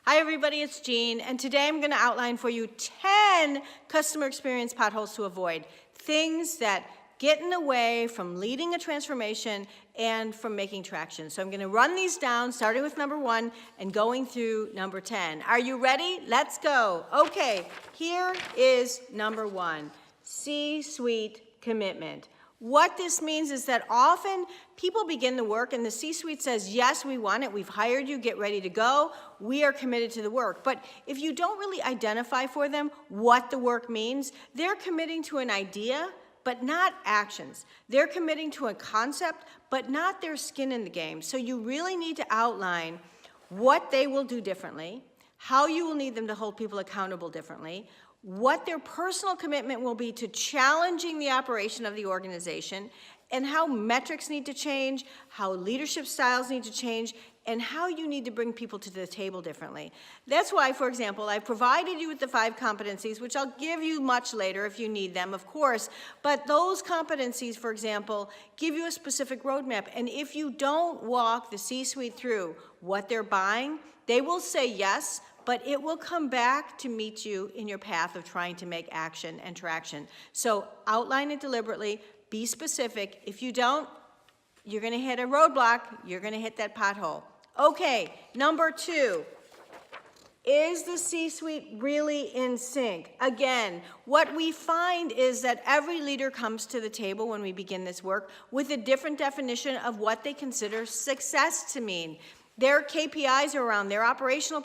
Hi everybody, it's Jeanne, and today I'm going to outline for you 10 customer experience potholes to avoid. Things that get in the way from leading a transformation and from making traction. So I'm going to run these down, starting with number 1 and going through number 10. Are you ready? Let's go. Okay, here is number 1, Csuite Commitment. What this means is that often people begin the work and the C-suite says, yes, we want it, we've hired you, get ready to go, we are committed to the work. But if you don't really identify for them what the work means, they're committing to an idea, but not actions. They're committing to a concept, but not their skin in the game. So you really need to outline what they will do differently, how you will need them to hold people accountable differently, what their personal commitment will be to challenging the operation of the organization, and how metrics need to change, how leadership styles need to change, and how you need to bring people to the table differently. That's why, for example, I provided you with the 5 competencies, which I'll give you much later if you need them, of course, but those competencies, for example, give you a specific roadmap, and if you don't walk the C-suite through what they're buying, they will say yes, but it will come back to meet you in your path of trying to make action and traction. So outline it deliberately, be specific. If you don't, you're gonna hit a roadblock, you're gonna hit that pothole. Okay, number 2, is the C-suite really in sync? Again, what we find is that every leader comes to the table when we begin this work with a different definition of what they consider success to mean. Their KPIs are around their operational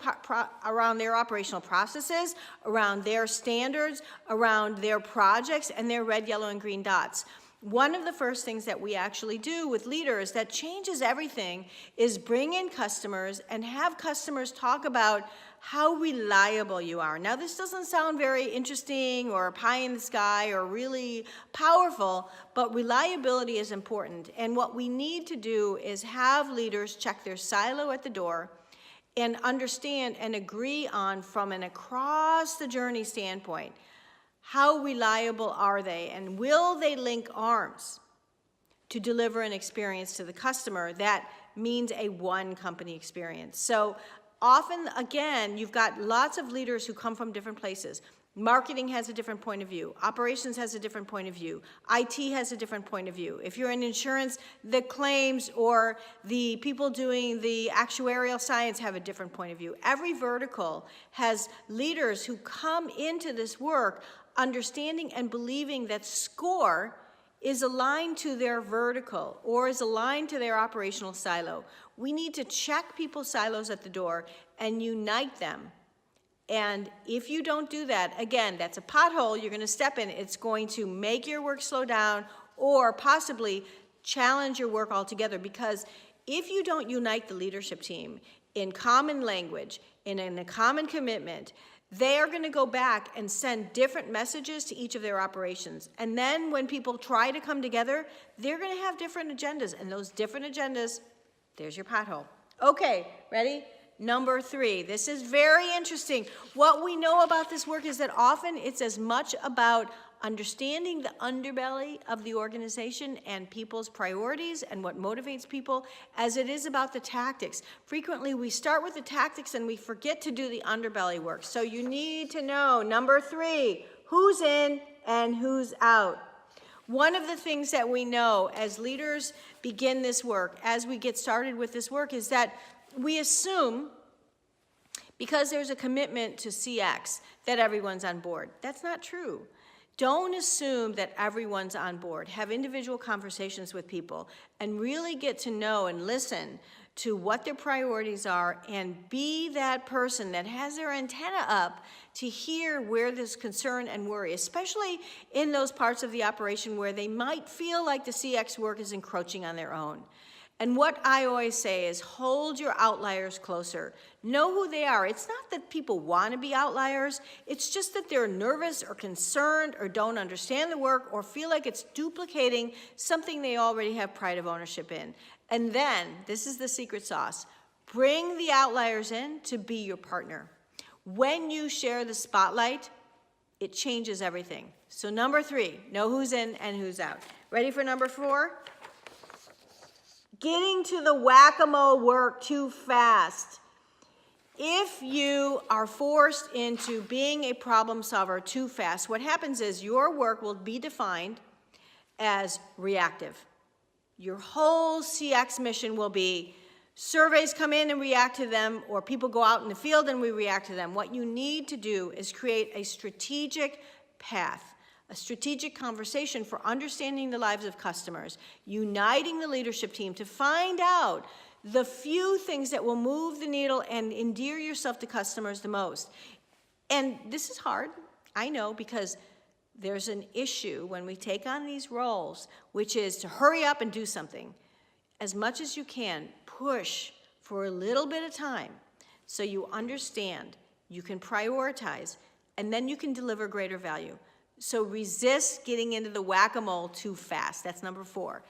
processes, around their standards, around their projects, and their red, yellow, and green dots. One of the first things that we actually do with leaders that changes everything is bring in customers and have customers talk about how reliable you are. Now, this doesn't sound very interesting or pie in the sky or really powerful, but reliability is important. And what we need to do is have leaders check their silo at the door and understand and agree on, from an across the journey standpoint, how reliable are they, and will they link arms to deliver an experience to the customer that means a one company experience. So often, again, you've got lots of leaders who come from different places. Marketing has a different point of view. Operations has a different point of view. IT has a different point of view. If you're in insurance, the claims or the people doing the actuarial science have a different point of view. Every vertical has leaders who come into this work understanding and believing that SCORE is aligned to their vertical or is aligned to their operational silo. We need to check people's silos at the door and unite them. And if you don't do that, again, that's a pothole you're going to step in. It's going to make your work slow down or possibly challenge your work altogether, because if you don't unite the leadership team in common language, in a common commitment, they are going to go back and send different messages to each of their operations. And then when people try to come together, they're going to have different agendas. And those different agendas, there's your pothole. Okay, ready? Number 3. This is very interesting. What we know about this work is that often it's as much about understanding the underbelly of the organization and people's priorities and what motivates people as it is about the tactics. Frequently, we start with the tactics and we forget to do the underbelly work. So you need to know, number 3, who's in and who's out. One of the things that we know as leaders begin this work, as we get started with this work, is that we assume, because there's a commitment to CX, that everyone's on board. That's not true. Don't assume that everyone's on board. Have individual conversations with people and really get to know and listen to what their priorities are, and be that person that has their antenna up to hear where there's concern and worry, especially in those parts of the operation where they might feel like the CX work is encroaching on their own. And what I always say is hold your outliers closer. Know who they are. It's not that people want to be outliers. It's just that they're nervous or concerned or don't understand the work or feel like it's duplicating something they already have pride of ownership in. And then, this is the secret sauce, bring the outliers in to be your partner. When you share the spotlight, it changes everything. So number 3, know who's in and who's out. Ready for number 4? Getting to the whack-a-mole work too fast. If you are forced into being a problem solver too fast, what happens is your work will be defined as reactive. Your whole CX mission will be surveys come in and react to them, or people go out in the field and we react to them. What you need to do is create a strategic path, a strategic conversation for understanding the lives of customers, uniting the leadership team to find out the few things that will move the needle and endear yourself to customers the most. And this is hard, I know, because there's an issue when we take on these roles, which is to hurry up and do something. As much as you can, push for a little bit of time so you understand, you can prioritize, and then you can deliver greater value. So resist getting into the whack-a-mole too fast. That's number 4.